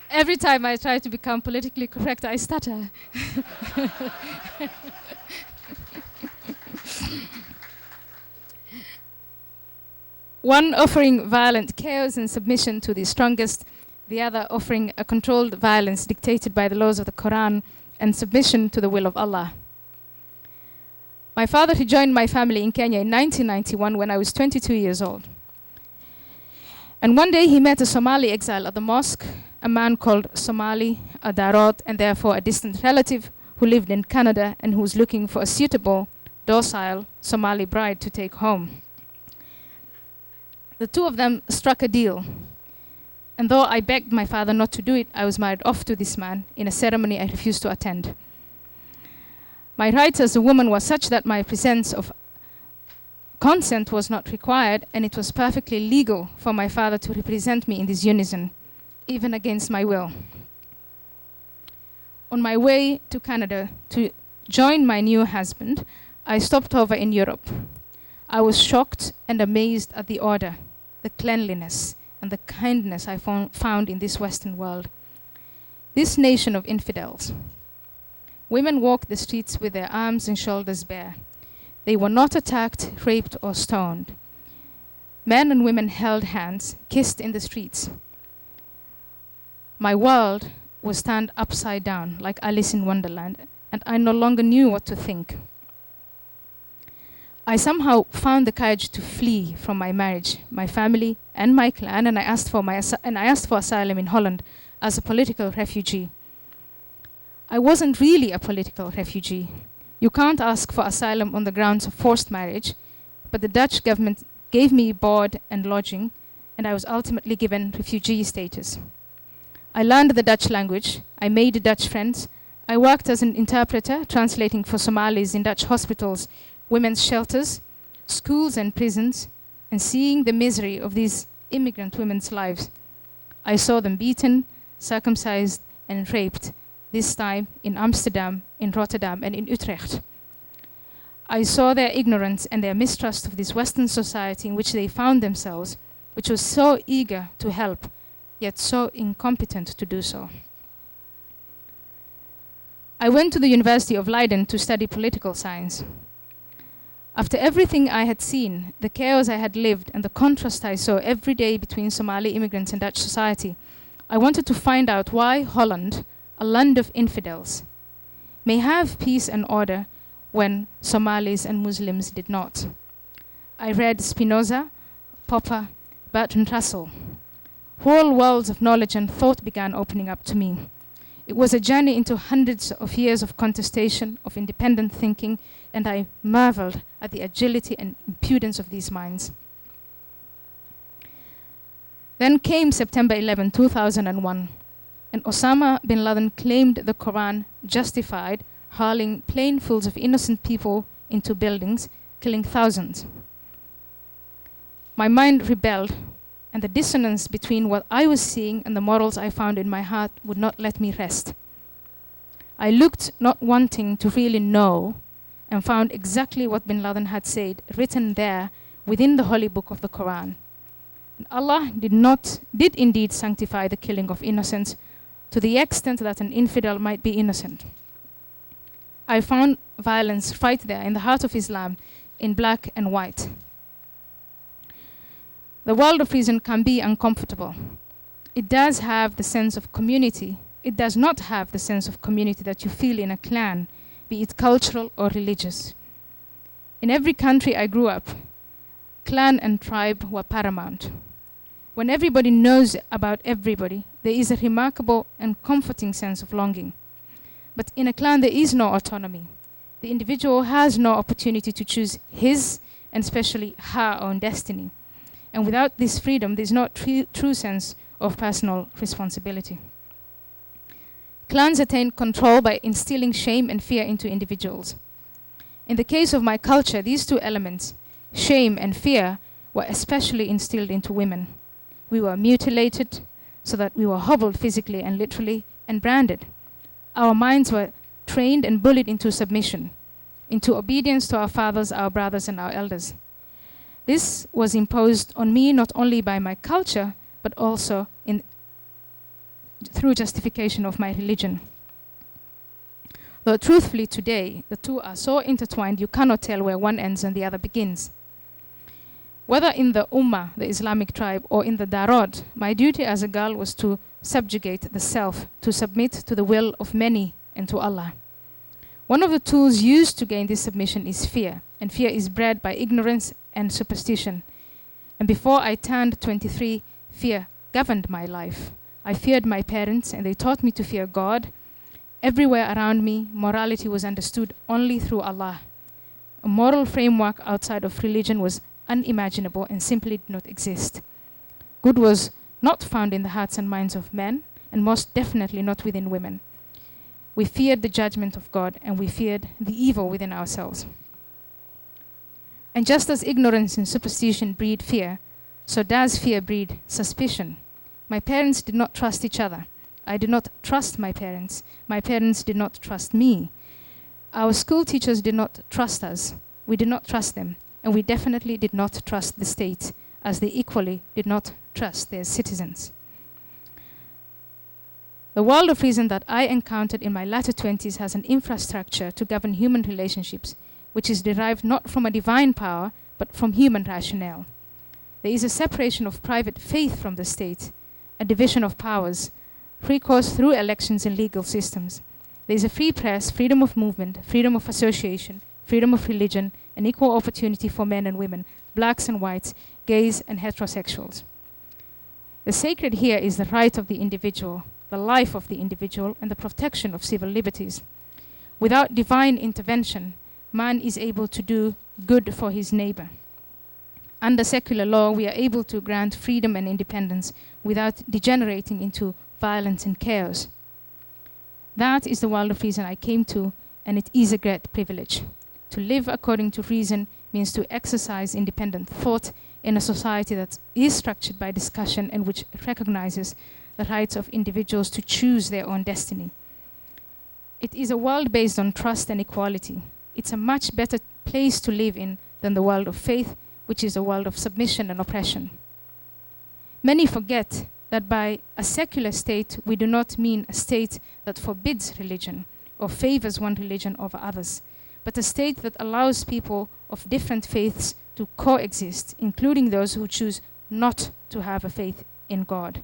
Every time I try to become politically correct, I stutter. One offering violent chaos and submission to the strongest, the other offering a controlled violence dictated by the laws of the Quran and submission to the will of Allah. My father rejoined my family in Kenya in 1991 when I was 22 years old. And one day he met a Somali exile at the mosque, a man called Somali, a Darot, and therefore a distant relative who lived in Canada and who was looking for a suitable, docile Somali bride to take home. The two of them struck a deal. And though I begged my father not to do it, I was married off to this man in a ceremony I refused to attend. My rights as a woman was such that my presence of consent was not required, and it was perfectly legal for my father to represent me in this unison, even against my will. On my way to Canada to join my new husband, I stopped over in Europe. I was shocked and amazed at the order, the cleanliness, and the kindness I found in this Western world. This nation of infidels. Women walked the streets with their arms and shoulders bare. They were not attacked, raped, or stoned. Men and women held hands, kissed in the streets. My world was turned upside down, like Alice in Wonderland, and I no longer knew what to think. I somehow found the courage to flee from my marriage, my family, and my clan, and I asked for asylum in Holland as a political refugee. I wasn't really a political refugee. You can't ask for asylum on the grounds of forced marriage, but the Dutch government gave me board and lodging, and I was ultimately given refugee status. I learned the Dutch language, I made Dutch friends, I worked as an interpreter, translating for Somalis in Dutch hospitals, women's shelters, schools and prisons, and seeing the misery of these immigrant women's lives. I saw them beaten, circumcised, and raped, this time in Amsterdam, in Rotterdam, and in Utrecht. I saw their ignorance and their mistrust of this Western society in which they found themselves, which was so eager to help, yet so incompetent to do so. I went to the University of Leiden to study political science. After everything I had seen, the chaos I had lived, and the contrast I saw every day between Somali immigrants and Dutch society, I wanted to find out why Holland, a land of infidels, may have peace and order when Somalis and Muslims did not. I read Spinoza, Popper, Bertrand Russell. Whole worlds of knowledge and thought began opening up to me. It was a journey into hundreds of years of contestation, of independent thinking, and I marveled at the agility and impudence of these minds. Then came September 11, 2001, and Osama bin Laden claimed the Quran justified hurling planefuls of innocent people into buildings, killing thousands. My mind rebelled, and the dissonance between what I was seeing and the morals I found in my heart would not let me rest. I looked, not wanting to really know, and found exactly what bin Laden had said, written there within the holy book of the Quran. And Allah did indeed sanctify the killing of innocents to the extent that an infidel might be innocent. I found violence right there in the heart of Islam, in black and white. The world of prison can be uncomfortable. It does have the sense of community. It does not have the sense of community that you feel in a clan, be it cultural or religious. In every country I grew up, clan and tribe were paramount. When everybody knows about everybody, there is a remarkable and comforting sense of longing. But in a clan, there is no autonomy. The individual has no opportunity to choose his, and especially her own destiny. And without this freedom, there's no true sense of personal responsibility. Clans attain control by instilling shame and fear into individuals. In the case of my culture, these two elements, shame and fear, were especially instilled into women. We were mutilated so that we were hobbled physically and literally and branded. Our minds were trained and bullied into submission. into obedience to our fathers, our brothers, and our elders. This was imposed on me not only by my culture, but also through justification of my religion. Though truthfully today, the two are so intertwined you cannot tell where one ends and the other begins. Whether in the Ummah, the Islamic tribe, or in the Darod, my duty as a girl was to subjugate the self, to submit to the will of many and to Allah. One of the tools used to gain this submission is fear, and fear is bred by ignorance and superstition. And before I turned 23, fear governed my life. I feared my parents, and they taught me to fear God. Everywhere around me, morality was understood only through Allah. A moral framework outside of religion was unimaginable and simply did not exist. Good was not found in the hearts and minds of men, and most definitely not within women. We feared the judgment of God, and we feared the evil within ourselves. And just as ignorance and superstition breed fear, so does fear breed suspicion. My parents did not trust each other. I did not trust my parents. My parents did not trust me. Our school teachers did not trust us. We did not trust them. And we definitely did not trust the state, as they equally did not trust their citizens. The world of reason that I encountered in my latter 20s has an infrastructure to govern human relationships, which is derived not from a divine power, but from human rationale. There is a separation of private faith from the state, a division of powers, recourse through elections and legal systems. There is a free press, freedom of movement, freedom of association, freedom of religion, and equal opportunity for men and women, blacks and whites, gays and heterosexuals. The sacred here is the right of the individual, the life of the individual, and the protection of civil liberties. Without divine intervention, man is able to do good for his neighbor. Under secular law, we are able to grant freedom and independence without degenerating into violence and chaos. That is the world of reason I came to, and it is a great privilege. To live according to reason means to exercise independent thought in a society that is structured by discussion and which recognizes the rights of individuals to choose their own destiny. It is a world based on trust and equality. It's a much better place to live in than the world of faith, which is a world of submission and oppression. Many forget that by a secular state, we do not mean a state that forbids religion or favors one religion over others, but a state that allows people of different faiths to coexist, including those who choose not to have a faith in God.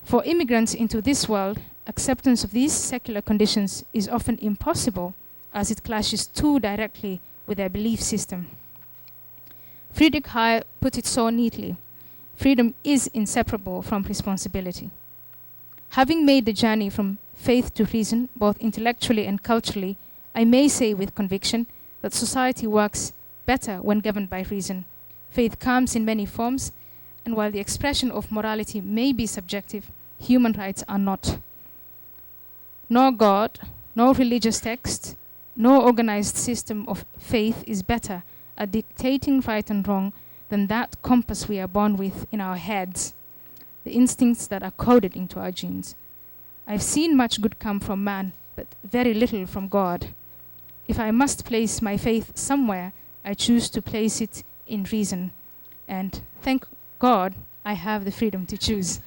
For immigrants into this world, acceptance of these secular conditions is often impossible, as it clashes too directly with their belief system. Friedrich Hayek put it so neatly: freedom is inseparable from responsibility. Having made the journey from faith to reason, both intellectually and culturally, I may say with conviction that society works better when governed by reason. Faith comes in many forms, and while the expression of morality may be subjective, human rights are not. No God, no religious text, no organized system of faith is better at dictating right and wrong than that compass we are born with in our heads, the instincts that are coded into our genes. I've seen much good come from man, but very little from God. If I must place my faith somewhere, I choose to place it in reason. And thank God I have the freedom to choose.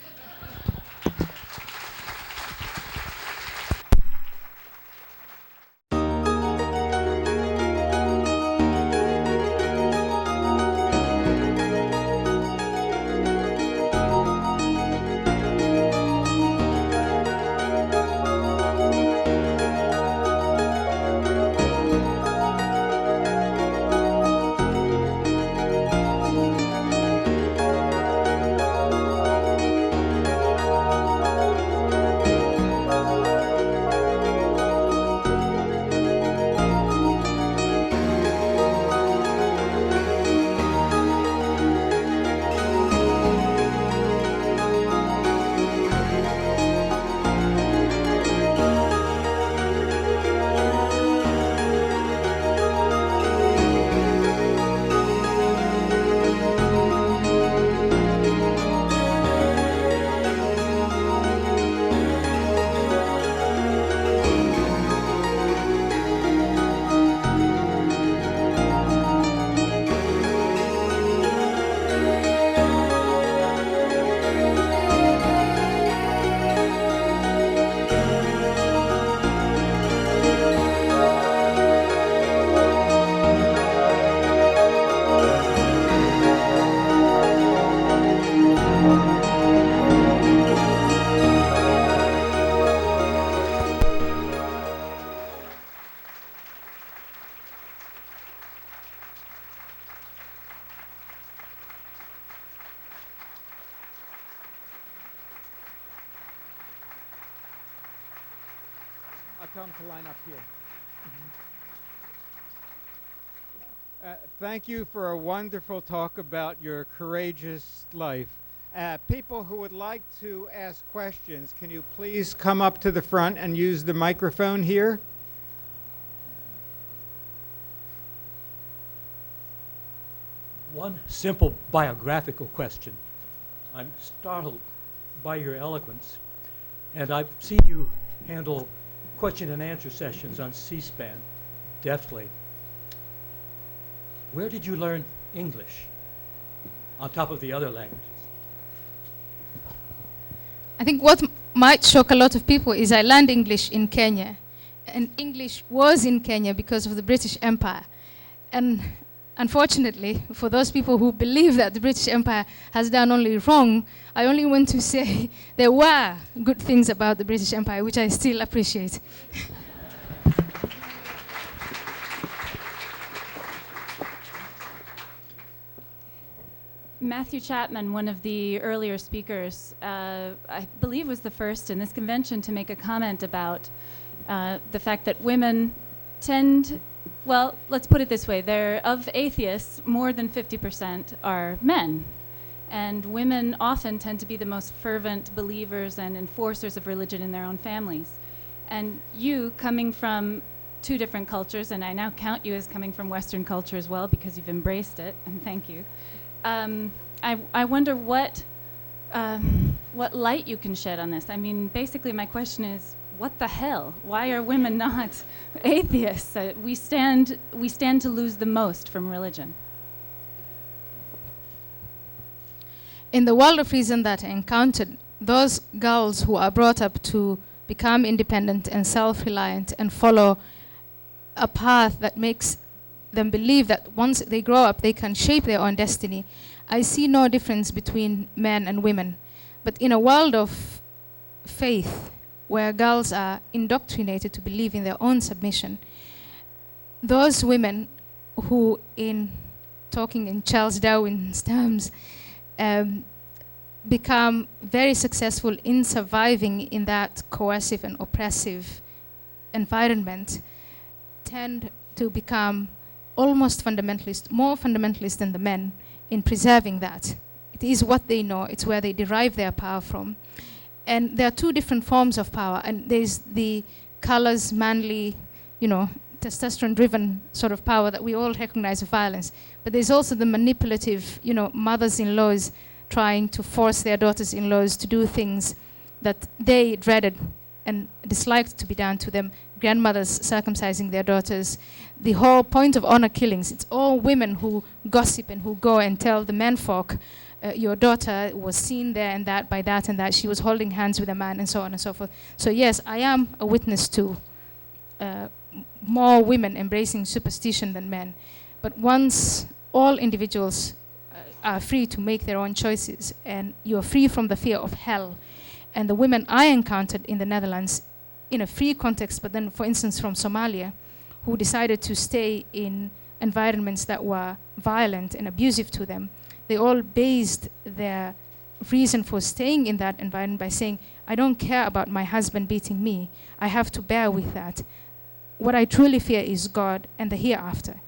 tell them to line up here. Thank you for a wonderful talk about your courageous life. People who would like to ask questions, can you please come up to the front and use the microphone here? One simple biographical question. I'm startled by your eloquence, and I've seen you handle question and answer sessions on C-SPAN deftly. Where did you learn English on top of the other languages? I think what might shock a lot of people is I learned English in Kenya. And English was in Kenya because of the British Empire. And unfortunately, for those people who believe that the British Empire has done only wrong, I only want to say there were good things about the British Empire, which I still appreciate. Matthew Chapman, one of the earlier speakers, I believe was the first in this convention to make a comment about the fact that women tend, well, let's put it this way, of atheists, more than 50% are men. And women often tend to be the most fervent believers and enforcers of religion in their own families. And you, coming from two different cultures, and I now count you as coming from Western culture as well because you've embraced it, and thank you. I wonder what light you can shed on this. I mean, basically my question is, what the hell? Why are women not atheists? We stand to lose the most from religion. In the world of reason that I encountered, those girls who are brought up to become independent and self-reliant and follow a path that makes them believe that once they grow up, they can shape their own destiny. I see no difference between men and women. But in a world of faith, where girls are indoctrinated to believe in their own submission, those women who, in talking in Charles Darwin's terms, become very successful in surviving in that coercive and oppressive environment, tend to become almost fundamentalist, more fundamentalist than the men in preserving that. It is what they know, it's where they derive their power from. And there are two different forms of power, and there's the colors, manly, testosterone-driven sort of power that we all recognize as violence. But there's also the manipulative, mothers-in-laws trying to force their daughters-in-laws to do things that they dreaded and disliked to be done to them. Grandmothers circumcising their daughters. The whole point of honor killings, it's all women who gossip and who go and tell the menfolk, your daughter was seen there and that by that and that, she was holding hands with a man, and so on and so forth. So yes, I am a witness to more women embracing superstition than men. But once all individuals are free to make their own choices, and you're free from the fear of hell, and the women I encountered in the Netherlands, in a free context, but then, for instance, from Somalia, who decided to stay in environments that were violent and abusive to them, they all based their reason for staying in that environment by saying, I don't care about my husband beating me. I have to bear with that. What I truly fear is God and the hereafter.